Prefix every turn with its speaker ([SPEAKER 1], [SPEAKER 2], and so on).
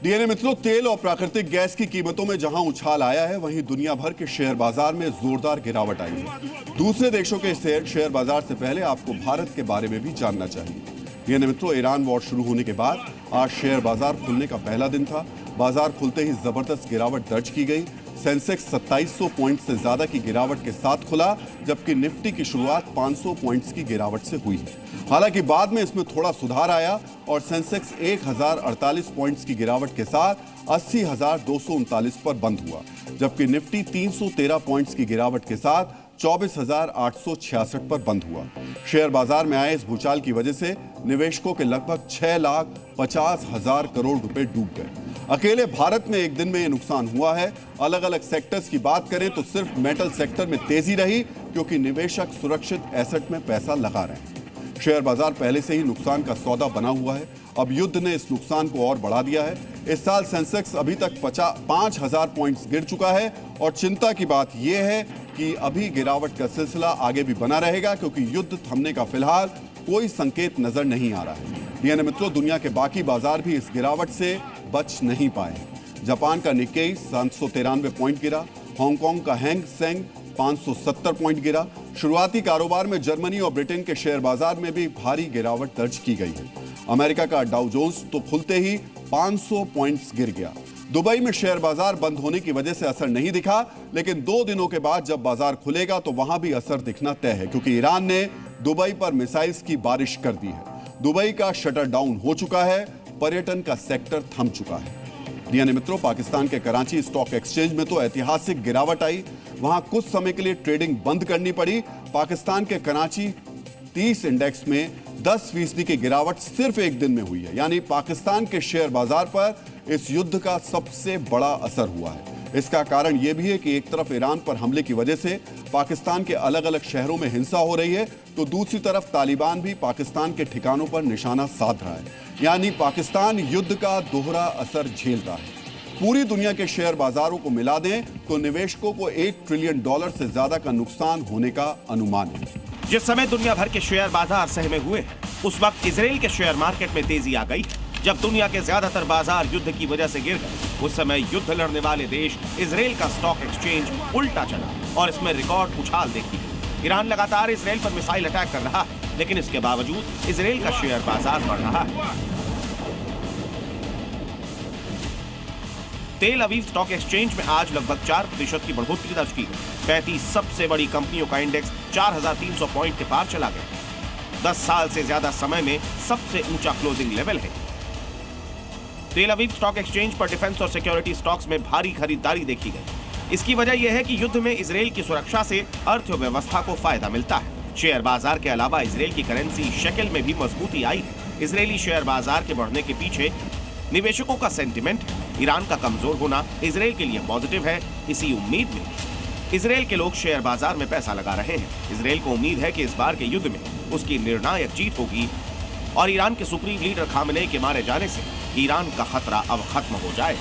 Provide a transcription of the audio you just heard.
[SPEAKER 1] DNA मित्रों, तेल और प्राकृतिक गैस की कीमतों में जहां उछाल आया है, वहीं दुनिया भर के शेयर बाजार में जोरदार गिरावट आई है। दूसरे देशों के शेयर बाजार से पहले आपको भारत के बारे में भी जानना चाहिए। डीएनए मित्रों, ईरान वॉर शुरू होने के बाद आज शेयर बाजार खुलने का पहला दिन था। बाजार खुलते ही जबरदस्त गिरावट दर्ज की गई। सेंसेक्स 2700 पॉइंट से ज्यादा की गिरावट के साथ खुला, जबकि निफ्टी की शुरुआत 500 पॉइंट्स की गिरावट से हुई है। हालांकि बाद में इसमें थोड़ा सुधार आया और सेंसेक्स 1048 पॉइंट्स की गिरावट के साथ 80,239 पर बंद हुआ, जबकि निफ्टी 313 पॉइंट्स की गिरावट के साथ 24,866 पर बंद हुआ। शेयर बाजार में आए इस भूचाल की वजह से निवेशकों के लगभग 6,50,000 करोड़ रुपए डूब गए। अकेले भारत में एक दिन में ये नुकसान हुआ है। अलग अलग सेक्टर्स की बात करें तो सिर्फ मेटल सेक्टर में तेजी रही, क्योंकि निवेशक सुरक्षित एसेट में पैसा लगा रहे हैं। शेयर बाजार पहले से ही नुकसान का सौदा बना हुआ है। अब युद्ध ने इस नुकसान को और बढ़ा दिया है। इस साल सेंसेक्स अभी तक 5,000 पॉइंट्स गिर चुका है और चिंता की बात यह है कि अभी गिरावट का सिलसिला आगे भी बना रहेगा, क्योंकि युद्ध थमने का फिलहाल कोई संकेत नजर नहीं आ रहा है। डीएनए मित्रों, दुनिया के बाकी बाजार भी इस गिरावट से बच नहीं पाए। जापान का निक्केई 793 पॉइंट गिरा। हांगकांग का हैंग सेंग 570 पॉइंट गिरा। शुरुआती कारोबार में जर्मनी और ब्रिटेन के शेयर बाजार में भी भारी गिरावट दर्ज की गई है। अमेरिका का डाउ जोन्स तो खुलते ही 500 पॉइंट्स गिर गया। दुबई में शेयर बाजार बंद होने की वजह से असर नहीं दिखा, लेकिन 2 दिनों के बाद जब बाजार खुलेगा तो वहां भी असर दिखना तय है, क्योंकि ईरान ने दुबई पर मिसाइल्स की बारिश कर दी है। दुबई का शटर डाउन हो चुका है। पर्यटन का सेक्टर थम चुका है। डीएनए मित्रों, पाकिस्तान के कराची स्टॉक एक्सचेंज में तो ऐतिहासिक गिरावट आई। वहां कुछ समय के लिए ट्रेडिंग बंद करनी पड़ी। पाकिस्तान के कराची 30 इंडेक्स में 10% की गिरावट सिर्फ एक दिन में हुई है। यानी पाकिस्तान के शेयर बाजार पर इस युद्ध का सबसे बड़ा असर हुआ है। इसका कारण यह भी है कि एक तरफ ईरान पर हमले की वजह से पाकिस्तान के अलग अलग शहरों में हिंसा हो रही है, तो दूसरी तरफ तालिबान भी पाकिस्तान के ठिकानों पर निशाना साध रहा है। यानी पाकिस्तान युद्ध का दोहरा असर झेल रहा है। पूरी दुनिया के शेयर बाजारों को मिला दें तो निवेशकों को $1 ट्रिलियन से ज्यादा का नुकसान होने का अनुमान है।
[SPEAKER 2] जिस समय दुनिया भर के शेयर बाजार सहमे हुए हैं, उस वक्त इजराइल के शेयर मार्केट में तेजी आ गई। जब दुनिया के ज्यादातर बाजार युद्ध की वजह से गिर गए, उस समय युद्ध लड़ने वाले देश इजराइल का स्टॉक एक्सचेंज उल्टा चला और इसमें रिकॉर्ड उछाल देखी गई। ईरान लगातार इजराइल पर मिसाइल अटैक कर रहा है, लेकिन इसके बावजूद इजराइल का शेयर बाजार बढ़ रहा है। तेल अवीव स्टॉक एक्सचेंज में आज लगभग 4% की बढ़ोतरी दर्ज की गई। 35 सबसे बड़ी कंपनियों का इंडेक्स 4,300 पॉइंट के पार चला गया। 10 साल से ज्यादा समय में सबसे ऊंचा क्लोजिंग लेवल है। तेल अवीव स्टॉक एक्सचेंज पर डिफेंस और सिक्योरिटी स्टॉक्स में भारी खरीदारी देखी गई। इसकी वजह यह है कि युद्ध में इजराइल की सुरक्षा से अर्थव्यवस्था को फायदा मिलता है। शेयर बाजार के अलावा इजराइल की करेंसी शेकेल में भी मजबूती आई है। इजरायली शेयर बाजार के बढ़ने के पीछे निवेशकों का सेंटिमेंट है। ईरान का कमजोर होना इजराइल के लिए पॉजिटिव है। इसी उम्मीद में इजराइल के लोग शेयर बाजार में पैसा लगा रहे हैं। इजराइल को उम्मीद है कि इस बार के युद्ध में उसकी निर्णायक जीत होगी और ईरान के सुप्रीम लीडर खामेनेई के मारे जाने से ईरान का खतरा अब खत्म हो जाए।